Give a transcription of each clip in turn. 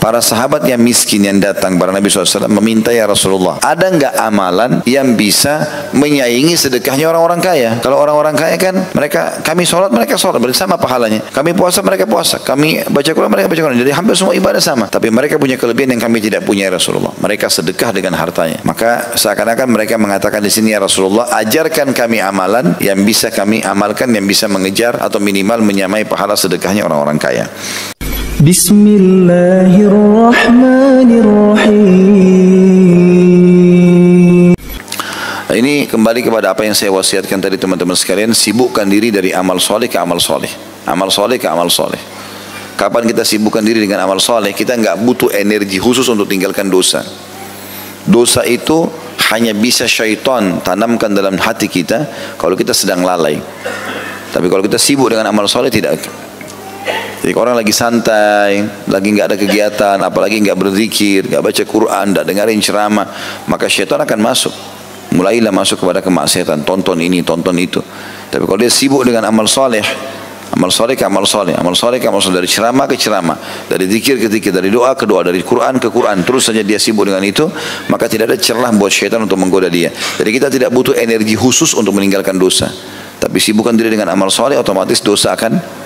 para sahabat yang miskin yang datang kepada Nabi SAW meminta, ya Rasulullah, ada enggak amalan yang bisa menyaingi sedekahnya orang-orang kaya? Kalau orang-orang kaya kan kami sholat, mereka sholat bersama pahalanya. Kami puasa, mereka puasa. Kami baca Quran, mereka baca Quran. Jadi hampir semua ibadah sama. Tapi mereka punya kelebihan yang kami tidak punya, ya Rasulullah. Mereka sedekah dengan hartanya. Maka seakan-akan mereka mengatakan di sini, ya Rasulullah, ajarkan kami amalan yang bisa kami amalkan, yang bisa mengejar atau minimal menyamai pahala sedekahnya orang-orang kaya. Bismillahirrahmanirrahim. Ini kembali kepada apa yang saya wasiatkan tadi teman-teman sekalian, sibukkan diri dari amal soleh ke amal soleh. Amal soleh ke amal soleh. Kapan kita sibukkan diri dengan amal soleh, kita nggak butuh energi khusus untuk tinggalkan dosa. Dosa itu hanya bisa syaitan tanamkan dalam hati kita kalau kita sedang lalai. Tapi kalau kita sibuk dengan amal soleh, tidak. Jadi orang lagi santai, lagi nggak ada kegiatan, apalagi nggak berzikir, nggak baca Quran, nggak dengerin ceramah, maka syaitan akan masuk. Mulailah masuk kepada kemaksiatan, tonton ini, tonton itu. Tapi kalau dia sibuk dengan amal soleh, amal soleh ke amal soleh, amal soleh ke amal soleh, dari ceramah ke ceramah, dari zikir ke zikir, dari doa ke doa, dari Quran ke Quran, terus saja dia sibuk dengan itu, maka tidak ada celah buat syaitan untuk menggoda dia. Jadi kita tidak butuh energi khusus untuk meninggalkan dosa, tapi sibukkan diri dengan amal soleh, otomatis dosa akan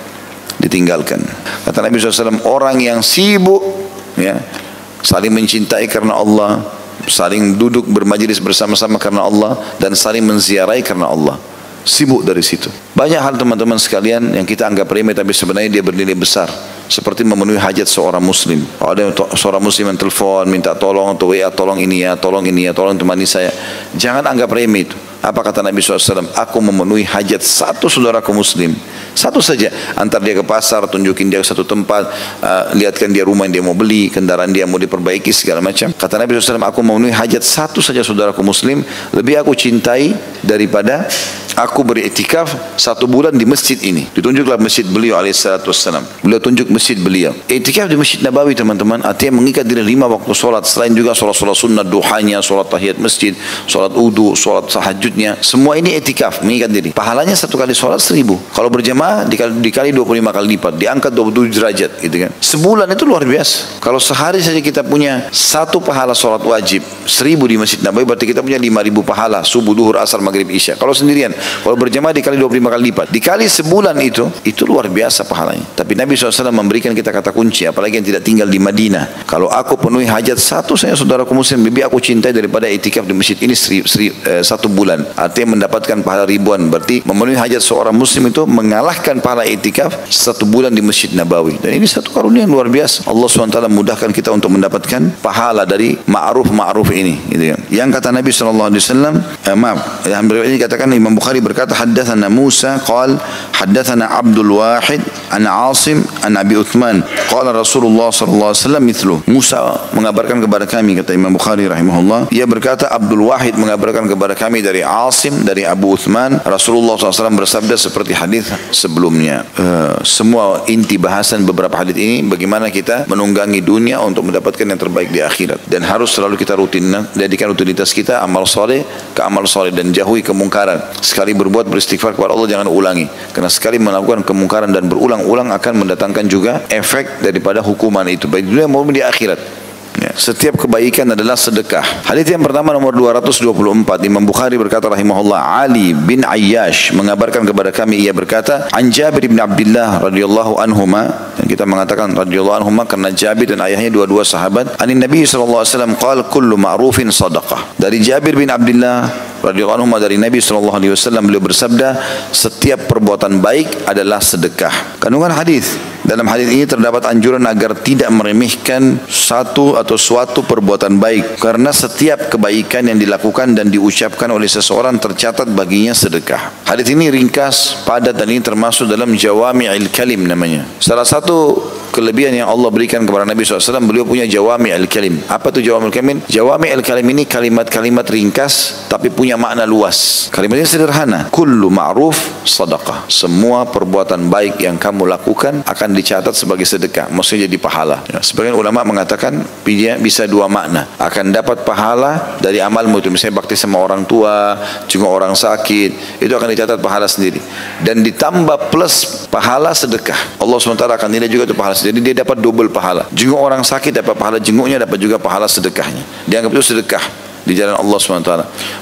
ditinggalkan. Kata Nabi SAW, orang yang sibuk, ya, saling mencintai karena Allah, saling duduk bermajlis bersama-sama karena Allah, dan saling menziarahi karena Allah. Sibuk dari situ. Banyak hal teman-teman sekalian yang kita anggap remeh tapi sebenarnya dia bernilai besar. Seperti memenuhi hajat seorang muslim. Kalau ada seorang muslim yang telepon minta tolong atau WA, tolong ini ya, tolong ini ya, tolong temani saya, jangan anggap remeh itu. Apa kata Nabi SAW? Aku memenuhi hajat satu saudaraku muslim, satu saja. Antar dia ke pasar, tunjukin dia ke satu tempat, lihatkan dia rumah yang dia mau beli, kendaraan dia mau diperbaiki, segala macam. Kata Nabi SAW, aku memenuhi hajat satu saja saudaraku muslim, lebih aku cintai daripada aku beriktikaf 1 bulan di masjid ini. Ditunjuklah masjid beliau alaihissalatu wassalam. Beliau tunjuk masjid beliau. Iktikaf di Masjid Nabawi teman-teman, artinya mengikat diri 5 waktu solat. Selain juga solat-solat sunnah, duhanya, solat tahiyat masjid, solat wudu, solat tahajudnya. Semua ini iktikaf, mengikat diri. Pahalanya 1 kali solat 1000. Kalau berjamaah dikali 25 kali lipat, diangkat 27 derajat gitu kan. Sebulan itu luar biasa. Kalau sehari saja kita punya 1 pahala solat wajib 1000 di Masjid Nabawi, berarti kita punya 5000 pahala subuh, duhur, asar, maghrib, isya. Kalau sendirian, kalau berjamaah dikali 25 kali lipat, dikali sebulan itu luar biasa pahalanya. Tapi Nabi SAW memberikan kita kata kunci, apalagi yang tidak tinggal di Madinah. Kalau aku penuhi hajat satu saya saudaraku muslim, lebih aku cintai daripada itikaf di masjid ini 1 bulan. Artinya mendapatkan pahala ribuan. Berarti memenuhi hajat seorang muslim itu mengalahkan pahala itikaf 1 bulan di Masjid Nabawi. Dan ini satu karunia yang luar biasa. Allah SWT mudahkan kita untuk mendapatkan pahala dari ma'ruf ini gitu kan. Yang kata Nabi SAW, yang ini katakan Imam Bukhari berkata, haddatsana Musa qala haddatsana Abdul Wahid an Asim an Abi Uthman qala Rasulullah sallallahu alaihi wasallam mithlu. Musa mengabarkan kepada kami, kata Imam Bukhari rahimahullah, ia berkata Abdul Wahid mengabarkan kepada kami dari Asim dari Abu Uthman, Rasulullah SAW bersabda seperti hadis sebelumnya. Semua inti bahasan beberapa hadis ini bagaimana kita menunggangi dunia untuk mendapatkan yang terbaik di akhirat, dan harus selalu kita jadikan rutinitas kita amal soleh ke amal soleh dan jauhi kemungkaran. Sekali berbuat beristighfar kepada Allah, jangan ulangi, karena sekali melakukan kemungkaran dan berulang-ulang akan mendatangkan juga efek daripada hukuman itu baik di dunia maupun di akhirat. Ya, setiap kebaikan adalah sedekah. Hadis yang pertama nomor 224, Imam Bukhari berkata rahimahullah, Ali bin Ayyash mengabarkan kepada kami, ia berkata, an Jabir bin Abdullah radhiyallahu anhuma, dan kita mengatakan radhiyallahu anhuma karena Jabir dan ayahnya dua-dua sahabat. Anin Nabi sallallahu alaihi wasallam qala kullu ma'rufin sadaqah. Dari Jabir bin Abdullah radhiyallahu anhu dari Nabi sallallahu alaihi wasallam, beliau bersabda, setiap perbuatan baik adalah sedekah. Kandungan hadis. Dalam hadis ini terdapat anjuran agar tidak meremehkan satu atau suatu perbuatan baik, karena setiap kebaikan yang dilakukan dan diucapkan oleh seseorang tercatat baginya sedekah. Hadis ini ringkas, padat, dan ini termasuk dalam jawami'il kalim namanya. Salah satu kelebihan yang Allah berikan kepada Nabi SAW, beliau punya jawami'il kalim. Apa itu jawami'il kalim? Jawami'il kalim ini kalimat-kalimat ringkas tapi punya makna luas. Kalimatnya sederhana. Kullu ma'ruf sadaqah. Semua perbuatan baik yang kamu lakukan akan dicatat sebagai sedekah, maksudnya jadi pahala. Ya, sebagian ulama mengatakan bisa 2 makna. Akan dapat pahala dari amalmu itu, misalnya bakti sama orang tua, jenguk orang sakit, itu akan dicatat pahala sendiri. Dan ditambah plus pahala sedekah. Allah SWT akan nilai juga itu pahala sedekah. Jadi dia dapat double pahala. Jenguk orang sakit dapat pahala jenguknya, dapat juga pahala sedekahnya. Dianggap itu sedekah di jalan Allah SWT.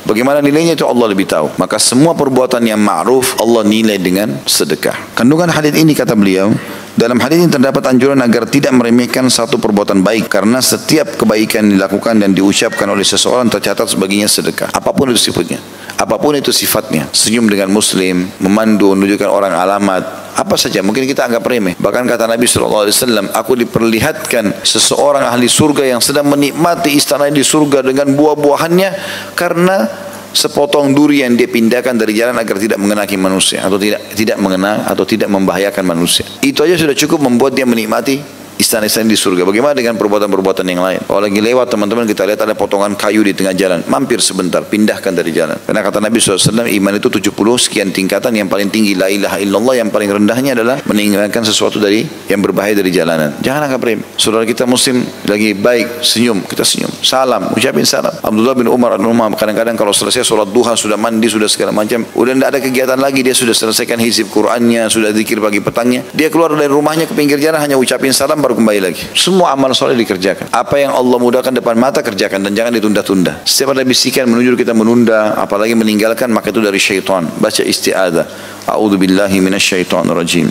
Bagaimana nilainya itu Allah lebih tahu. Maka semua perbuatan yang ma'ruf Allah nilai dengan sedekah. Kandungan hadis ini kata beliau, dalam hadis ini terdapat anjuran agar tidak meremehkan satu perbuatan baik, karena setiap kebaikan dilakukan dan diucapkan oleh seseorang tercatat sebaginya sedekah. Apapun itu sifatnya, apapun itu sifatnya, senyum dengan muslim, memandu, menunjukkan orang alamat, apa saja mungkin kita anggap remeh. Bahkan kata Nabi SAW, aku diperlihatkan seseorang ahli surga yang sedang menikmati istana di surga dengan buah-buahannya karena sepotong duri yang dia pindahkan dari jalan agar tidak mengenaki manusia atau tidak mengena atau tidak membahayakan manusia. Itu aja sudah cukup membuat dia menikmati istana-istana di surga. Bagaimana dengan perbuatan-perbuatan yang lain? Kalau lagi lewat teman-teman kita lihat ada potongan kayu di tengah jalan, mampir sebentar, pindahkan dari jalan. Karena kata Nabi SAW, iman itu 70 sekian tingkatan, yang paling tinggi la ilaha illallah, yang paling rendahnya adalah meninggalkan sesuatu dari yang berbahaya dari jalanan. Jangan anggap remeh. Saudara kita muslim lagi baik, senyum, kita senyum, salam, ucapin salam. Abdullah bin Umar kadang-kadang kalau selesai sholat duha, sudah mandi, sudah segala macam, udah tidak ada kegiatan lagi, dia sudah selesaikan hizib Qur'annya, sudah zikir pagi petangnya, dia keluar dari rumahnya ke pinggir jalan hanya ucapin salam baru kembali lagi. Semua amal soleh dikerjakan. Apa yang Allah mudahkan depan mata kerjakan dan jangan ditunda-tunda. Setiap ada bisikan menuju kita menunda, apalagi meninggalkan, maka itu dari syaitan. Baca isti'adzah. A'udzubillahi minasyaitonirrajim.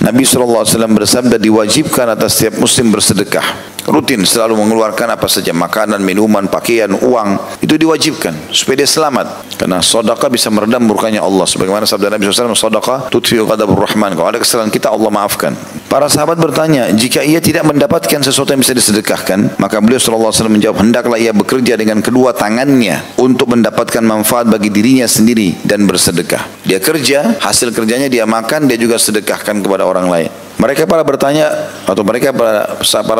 Nabi SAW bersabda, diwajibkan atas setiap muslim bersedekah. Rutin selalu mengeluarkan apa saja, makanan, minuman, pakaian, uang, itu diwajibkan supaya dia selamat. Karena sedekah bisa meredam murkanya Allah. Sebagaimana sabda Nabi SAW, sedekah tudfi'u ghadabur rahman. Kalau ada kesalahan kita, Allah maafkan. Para sahabat bertanya, jika ia tidak mendapatkan sesuatu yang bisa disedekahkan, maka beliau SAW menjawab, hendaklah ia bekerja dengan kedua tangannya untuk mendapatkan manfaat bagi dirinya sendiri dan bersedekah. Dia kerja, hasil kerjanya dia makan, dia juga sedekahkan kepada orang lain. Mereka para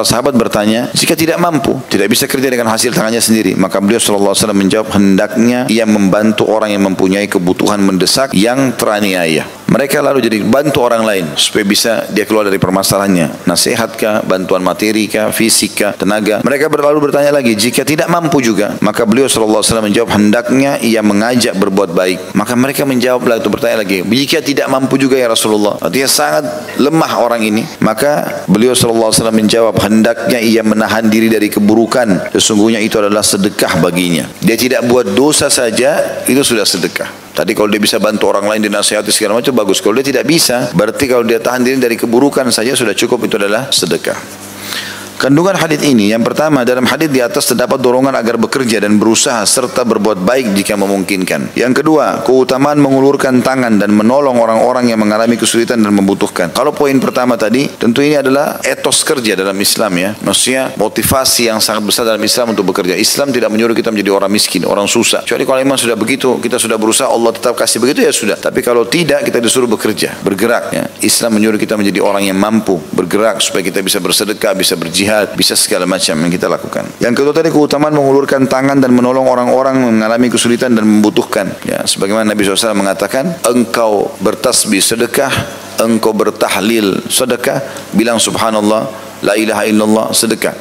sahabat bertanya, jika tidak mampu, tidak bisa kerja dengan hasil tangannya sendiri, maka beliau SAW menjawab, hendaknya ia membantu orang yang mempunyai kebutuhan mendesak yang teraniaya. Mereka lalu jadi bantu orang lain supaya bisa dia keluar dari permasalahannya. Nasihat kah, bantuan materi kah, fisik kah, tenaga. Mereka lalu bertanya lagi, jika tidak mampu juga, maka beliau SAW menjawab, hendaknya ia mengajak berbuat baik. Maka mereka menjawab lagi, bertanya lagi, jika tidak mampu juga ya Rasulullah, artinya sangat lemah orang ini. Maka beliau SAW menjawab, hendaknya ia menahan diri dari keburukan, sesungguhnya itu adalah sedekah baginya. Dia tidak buat dosa saja, itu sudah sedekah. Tadi kalau dia bisa bantu orang lain, dinasihati segala macam, bagus. Kalau dia tidak bisa, berarti kalau dia tahan diri dari keburukan saja sudah cukup, itu adalah sedekah. Kandungan hadis ini, yang pertama, dalam hadis di atas terdapat dorongan agar bekerja dan berusaha serta berbuat baik jika memungkinkan. Yang kedua, keutamaan mengulurkan tangan dan menolong orang-orang yang mengalami kesulitan dan membutuhkan. Kalau poin pertama tadi, tentu ini adalah etos kerja dalam Islam ya. Maksudnya motivasi yang sangat besar dalam Islam untuk bekerja. Islam tidak menyuruh kita menjadi orang miskin, orang susah. Kecuali kalau memang sudah begitu, kita sudah berusaha, Allah tetap kasih begitu ya sudah. Tapi kalau tidak, kita disuruh bekerja, bergerak ya. Islam menyuruh kita menjadi orang yang mampu, bergerak supaya kita bisa bersedekah, bisa berjihad, bisa segala macam yang kita lakukan. Yang kedua tadi, keutamaan mengulurkan tangan dan menolong orang-orang yang mengalami kesulitan dan membutuhkan. Ya, sebagaimana Nabi SAW mengatakan, engkau bertasbih sedekah, engkau bertahlil sedekah, bilang subhanallah, la ilaha illallah sedekah.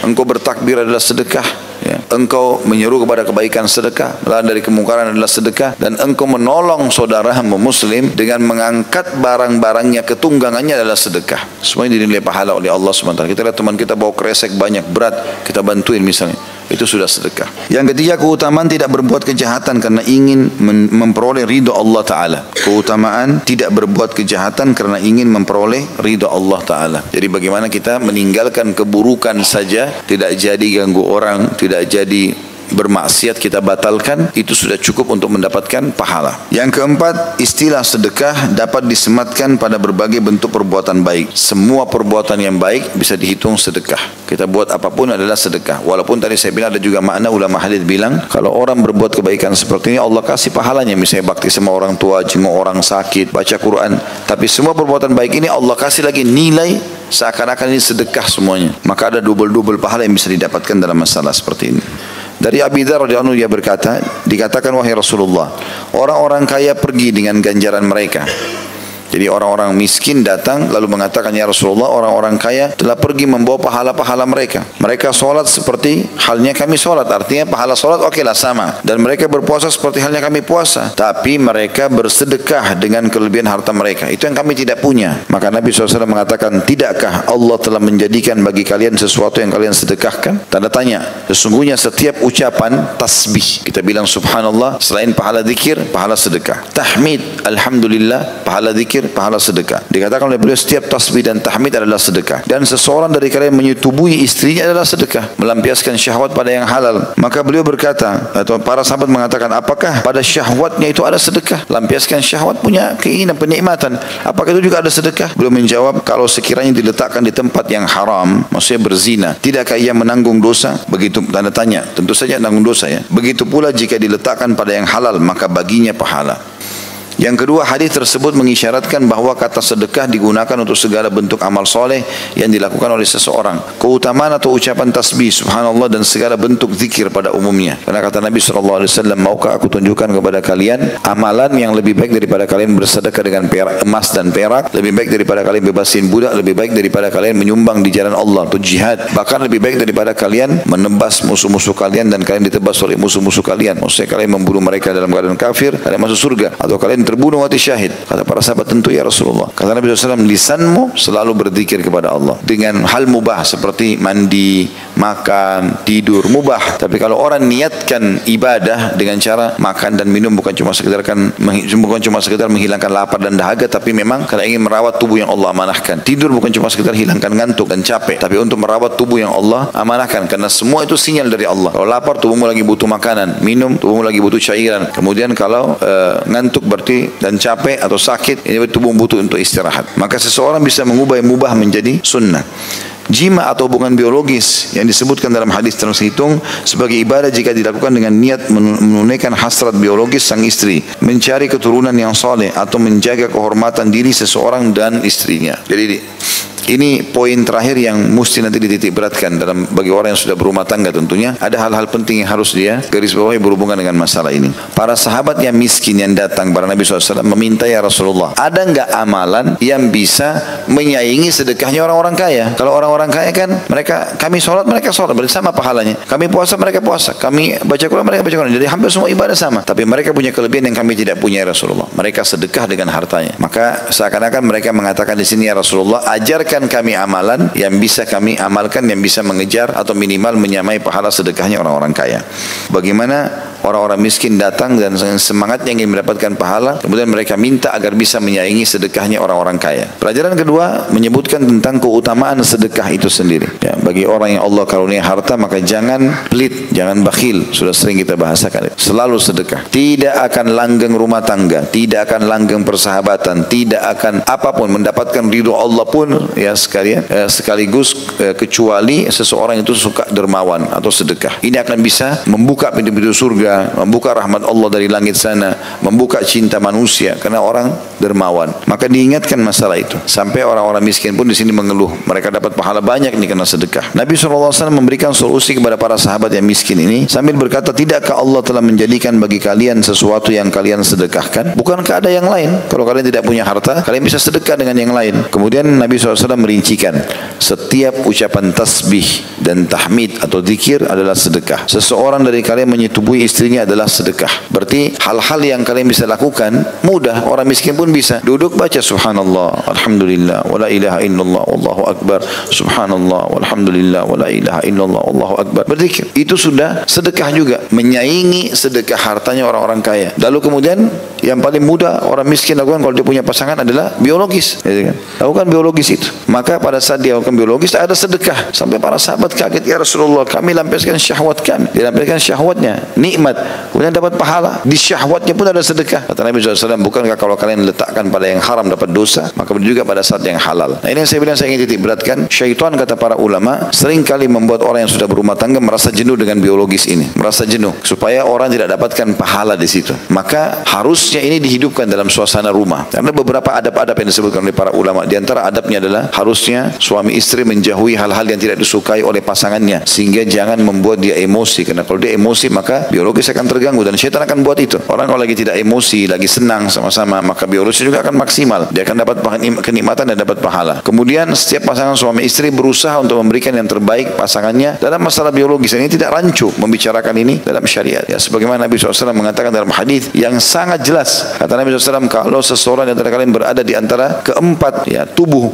Engkau bertakbir adalah sedekah. Ya. Engkau menyeru kepada kebaikan sedekah, melarang dari kemungkaran adalah sedekah, dan engkau menolong saudaramu muslim dengan mengangkat barang-barangnya, ketunggangannya adalah sedekah. Semua ini dinilai pahala oleh Allah SWT. Kita lihat teman kita bawa kresek banyak, berat, kita bantuin misalnya, itu sudah sedekah. Yang ketiga, keutamaan tidak berbuat kejahatan karena ingin memperoleh ridha Allah Ta'ala. Keutamaan tidak berbuat kejahatan karena ingin memperoleh ridha Allah Ta'ala. Jadi bagaimana kita meninggalkan keburukan saja, tidak jadi ganggu orang, tidak jadi bermaksiat, kita batalkan, itu sudah cukup untuk mendapatkan pahala. Yang keempat, istilah sedekah dapat disematkan pada berbagai bentuk perbuatan baik. Semua perbuatan yang baik bisa dihitung sedekah. Kita buat apapun adalah sedekah. Walaupun tadi saya bilang ada juga makna, ulama hadis bilang kalau orang berbuat kebaikan seperti ini, Allah kasih pahalanya. Misalnya bakti sama orang tua, jenguk orang sakit, baca Quran. Tapi semua perbuatan baik ini Allah kasih lagi nilai seakan-akan ini sedekah semuanya. Maka ada double-double pahala yang bisa didapatkan dalam masalah seperti ini. Dari Abi Dzar radhiyallahu anhu, dia berkata, dikatakan wahai Rasulullah, orang-orang kaya pergi dengan ganjaran mereka, Jadi orang-orang miskin datang lalu mengatakan, ya Rasulullah, orang-orang kaya telah pergi membawa pahala-pahala mereka. Mereka sholat seperti halnya kami sholat. Artinya pahala sholat okelah sama. Dan mereka berpuasa seperti halnya kami puasa. Tapi mereka bersedekah dengan kelebihan harta mereka. Itu yang kami tidak punya. Maka Nabi SAW mengatakan, tidakkah Allah telah menjadikan bagi kalian sesuatu yang kalian sedekahkan? Tanda tanya. Sesungguhnya setiap ucapan tasbih, kita bilang subhanallah, selain pahala zikir, pahala sedekah. Tahmid, alhamdulillah, pahala zikir, pahala sedekah. Dikatakan oleh beliau, setiap tasbih dan tahmid adalah sedekah. Dan seseorang dari kalian menyetubui istrinya adalah sedekah, melampiaskan syahwat pada yang halal. Maka beliau berkata, atau para sahabat mengatakan, apakah pada syahwatnya itu ada sedekah? Lampiaskan syahwat punya keinginan, penikmatan, apakah itu juga ada sedekah? Beliau menjawab, kalau sekiranya diletakkan di tempat yang haram, maksudnya berzina, tidakkah ia menanggung dosa? Begitu, tanda tanya, tentu saja menanggung dosa ya. Begitu pula jika diletakkan pada yang halal, maka baginya pahala. Yang kedua, hadis tersebut mengisyaratkan bahwa kata sedekah digunakan untuk segala bentuk amal soleh yang dilakukan oleh seseorang. Keutamaan atau ucapan tasbih, subhanallah, dan segala bentuk zikir pada umumnya. Karena kata Nabi SAW, maukah aku tunjukkan kepada kalian amalan yang lebih baik daripada kalian bersedekah dengan perak, emas dan perak, lebih baik daripada kalian bebasin budak, lebih baik daripada kalian menyumbang di jalan Allah atau jihad, bahkan lebih baik daripada kalian menebas musuh-musuh kalian dan kalian ditebas oleh musuh-musuh kalian. Maksudnya kalian membunuh mereka dalam keadaan kafir, kalian masuk surga, atau kalian terbunuh mati syahid. Kata para sahabat, tentu ya Rasulullah. Kata Nabi SAW, lisanmu selalu berzikir kepada Allah dengan hal mubah seperti mandi, makan, tidur, mubah. Tapi kalau orang niatkan ibadah dengan cara makan dan minum, bukan cuma sekedar menghilangkan lapar dan dahaga, tapi memang karena ingin merawat tubuh yang Allah amanahkan. Tidur bukan cuma sekedar hilangkan ngantuk dan capek, tapi untuk merawat tubuh yang Allah amanahkan, karena semua itu sinyal dari Allah. Kalau lapar, tubuhmu lagi butuh makanan, minum, tubuhmu lagi butuh cairan. Kemudian kalau ngantuk berarti dan capek atau sakit, ini tubuh butuh untuk istirahat. Maka seseorang bisa mengubah yang mubah menjadi sunnah. Jima atau hubungan biologis yang disebutkan dalam hadis terhitung sebagai ibadah jika dilakukan dengan niat menunaikan hasrat biologis sang istri, mencari keturunan yang soleh, atau menjaga kehormatan diri seseorang dan istrinya. Jadi ini poin terakhir yang mesti nanti dititik beratkan dalam bagi orang yang sudah berumah tangga. Tentunya ada hal-hal penting yang harus dia garis bawahi berhubungan dengan masalah ini. Para sahabat yang miskin yang datang kepada Nabi SAW meminta, ya Rasulullah, ada enggak amalan yang bisa menyaingi sedekahnya orang-orang kaya? Kalau orang-orang kaya kan kami sholat, mereka sholat, berarti sama pahalanya. Kami puasa, mereka puasa. Kami baca Quran, mereka baca Quran. Jadi hampir semua ibadah sama. Tapi mereka punya kelebihan yang kami tidak punya, ya Rasulullah. Mereka sedekah dengan hartanya. Maka seakan-akan mereka mengatakan di sini, ya Rasulullah, ajarkan kami amalan yang bisa kami amalkan, yang bisa mengejar atau minimal menyamai pahala sedekahnya orang-orang kaya. Bagaimana orang-orang miskin datang dan semangatnya ingin mendapatkan pahala, kemudian mereka minta agar bisa menyaingi sedekahnya orang-orang kaya. Pelajaran kedua menyebutkan tentang keutamaan sedekah itu sendiri. Ya, bagi orang yang Allah karunia harta, maka jangan pelit, jangan bakhil. Sudah sering kita bahasakan. Selalu sedekah. Tidak akan langgeng rumah tangga, tidak akan langgeng persahabatan, tidak akan apapun mendapatkan ridho Allah pun, ya sekaligus kecuali seseorang itu suka dermawan atau sedekah. Ini akan bisa membuka pintu-pintu surga, membuka rahmat Allah dari langit sana, membuka cinta manusia karena orang dermawan. Maka diingatkan masalah itu. Sampai orang-orang miskin pun di sini mengeluh, mereka dapat pahala banyak nih karena sedekah. Nabi SAW memberikan solusi kepada para sahabat yang miskin ini sambil berkata, tidakkah Allah telah menjadikan bagi kalian sesuatu yang kalian sedekahkan? Bukankah ada yang lain? Kalau kalian tidak punya harta, kalian bisa sedekah dengan yang lain. Kemudian Nabi SAW merincikan, setiap ucapan tasbih dan tahmid atau zikir adalah sedekah. Seseorang dari kalian menyetubui istrinya adalah sedekah. Berarti hal-hal yang kalian bisa lakukan mudah, orang miskin pun bisa. Duduk baca subhanallah, alhamdulillah, wala ilaha illallah, wallahu akbar, subhanallah, walhamdulillah, wala ilaha illallah, wallahu akbar. Berzikir. Itu sudah sedekah juga, menyaingi sedekah hartanya orang-orang kaya. Lalu kemudian yang paling mudah orang miskin lakukan kalau dia punya pasangan adalah biologis. Lakukan biologis itu. Maka pada saat dia lakukan biologis ada sedekah. Sampai para sahabat kaget, ya Rasulullah, kami lampiaskan syahwat kami. Dilampiaskan syahwatnya, nikmat, kemudian dapat pahala. Di syahwatnya pun ada sedekah. Kata Nabi SAW, bukankah kalau kalian letakkan pada yang haram dapat dosa, maka juga pada saat yang halal. Nah, ini yang saya bilang, saya ingin titik beratkan. Syaitan, kata para ulama, ulama seringkali membuat orang yang sudah berumah tangga merasa jenuh dengan biologis ini, merasa jenuh supaya orang tidak dapatkan pahala di situ. Maka harusnya ini dihidupkan dalam suasana rumah. Karena beberapa adab-adab yang disebutkan oleh para ulama, di antara adabnya adalah harusnya suami istri menjauhi hal-hal yang tidak disukai oleh pasangannya, sehingga jangan membuat dia emosi. Karena kalau dia emosi maka biologis akan terganggu, dan syaitan akan buat itu. Orang kalau lagi tidak emosi, lagi senang sama-sama, maka biologis juga akan maksimal. Dia akan dapat kenikmatan dan dapat pahala. Kemudian setiap pasangan suami istri berusaha untuk memberikan yang terbaik pasangannya dalam masalah biologis. Ini tidak rancu membicarakan ini dalam syariat. Ya, sebagaimana Nabi SAW mengatakan dalam hadis yang sangat jelas. Kata Nabi SAW, kalau seseorang di antara kalian berada di antara keempat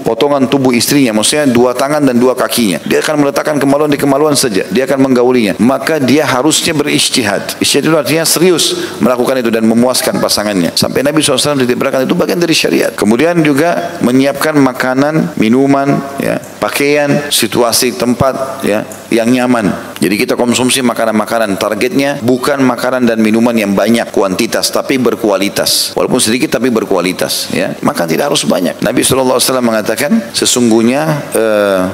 potongan tubuh istrinya, maksudnya 2 tangan dan 2 kakinya, dia akan meletakkan kemaluan di kemaluan saja, dia akan menggaulinya, maka dia harusnya berijtihad. Ijtihad itu artinya serius melakukan itu dan memuaskan pasangannya. Sampai Nabi SAW ditiberkan itu bagian dari syariat. Kemudian juga menyiapkan makanan, minuman, ya, pakaian, situasi tempat, ya, yang nyaman. Jadi kita konsumsi makanan-makanan, targetnya bukan makanan dan minuman yang banyak kuantitas, tapi berkualitas. Walaupun sedikit tapi berkualitas, ya. Maka tidak harus banyak. Nabi SAW mengatakan, sesungguhnya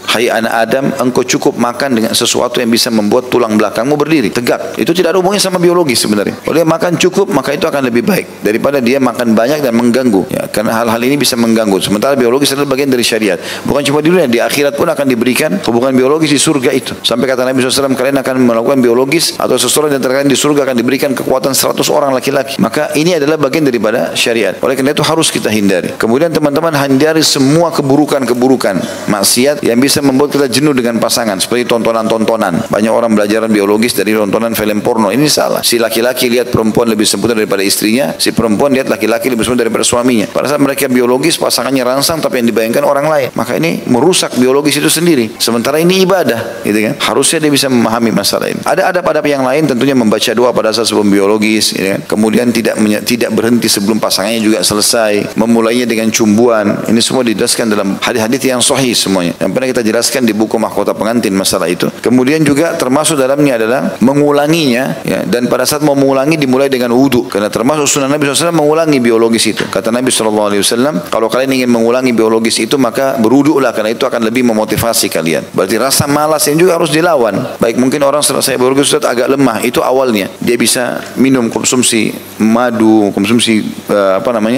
hai anak Adam, engkau cukup makan dengan sesuatu yang bisa membuat tulang belakangmu berdiri tegak. Itu tidak ada hubungannya sama biologis sebenarnya. Kalau dia makan cukup, maka itu akan lebih baik daripada dia makan banyak dan mengganggu, ya. Karena hal-hal ini bisa mengganggu. Sementara biologis adalah bagian dari syariat. Bukan cuma di dunia, di akhirat pun akan diberikan hubungan biologis di surga itu. Sampai kata Nabi SAW, kalian akan melakukan biologis atau seseorang di antara kalian di surga akan diberikan kekuatan 100 orang laki-laki. Maka ini adalah bagian daripada syariat. Oleh karena itu harus kita hindari. Kemudian teman-teman, hindari semua keburukan-keburukan maksiat yang bisa membuat kita jenuh dengan pasangan, seperti tontonan-tontonan. Banyak orang belajar biologis dari tontonan film porno. Ini salah. Si laki-laki lihat perempuan lebih sempurna daripada istrinya, si perempuan lihat laki-laki lebih sempurna daripada suaminya. Pada saat mereka biologis, pasangannya rangsang, tapi yang dibayangkan orang lain. Maka ini merusak biologis itu sendiri. Sementara ini ibadah, gitu kan? Harusnya dia bisa memahami masalah ini. Ada adab-adab yang lain, tentunya membaca doa pada saat sebelum biologis, gitu kan? Kemudian tidak berhenti sebelum pasangannya juga selesai, memulainya dengan cumbuan. Ini semua dijelaskan dalam hadis-hadis yang sahih semuanya. Yang pernah kita jelaskan di buku Mahkota Pengantin masalah itu. Kemudian juga termasuk dalamnya adalah mengulanginya, ya, dan pada saat mau mengulangi dimulai dengan wudu. Karena termasuk sunnah Nabi SAW mengulangi biologis itu. Kata Nabi SAW, kalau kalian ingin mengulangi biologis itu maka berwudulah, karena itu akan lebih memotivasi kalian. Berarti rasa malas yang juga harus dilawan. Baik, mungkin orang selesai biologis Ustaz agak lemah, itu awalnya dia bisa minum, konsumsi madu, konsumsi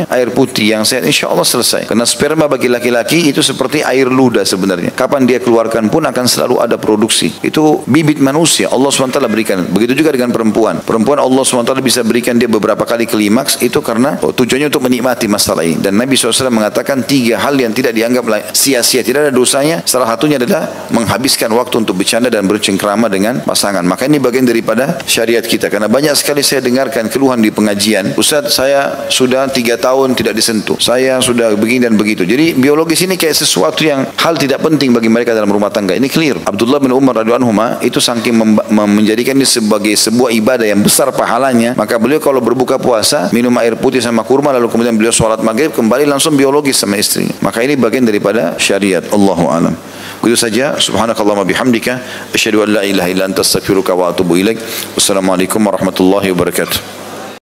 air putih yang sehat, insya Allah selesai. Karena sperma bagi laki-laki itu seperti air ludah sebenarnya. Kapan dia keluarkan pun akan selalu ada produksi. Itu bibit manusia Allah SWT berikan. Begitu juga dengan perempuan. Perempuan Allah SWT bisa berikan dia beberapa kali klimaks, itu karena tujuannya untuk menikmati masalah ini. Dan Nabi SAW mengatakan 3 hal yang tidak dianggap sia-sia, tidak ada dosanya. Salah satunya adalah menghabiskan waktu untuk bercanda dan bercengkrama dengan pasangan. Maka ini bagian daripada syariat kita. Karena banyak sekali saya dengarkan keluhan di pengajian, Ustaz saya sudah 3 tahun tidak disentuh, saya sudah begini dan begitu. Jadi biologis ini kayak sesuatu yang hal tidak penting bagi mereka dalam rumah tangga. Ini clear. Abdullah bin Umar radhiyallahu anhu itu saking menjadikan ini sebagai sebuah ibadah yang besar pahalanya, maka beliau kalau berbuka puasa minum air putih sama kurma, lalu kemudian beliau sholat maghrib kembali langsung biologis sama istrinya. Maka ini bagian daripada syariat. Allahu a'lam. Begitu saja. Subhanakallahumma bihamdika asyhadu an la ilaha illa anta astaghfiruka wa atubu ilaik. Wassalamualaikum warahmatullahi wabarakatuh.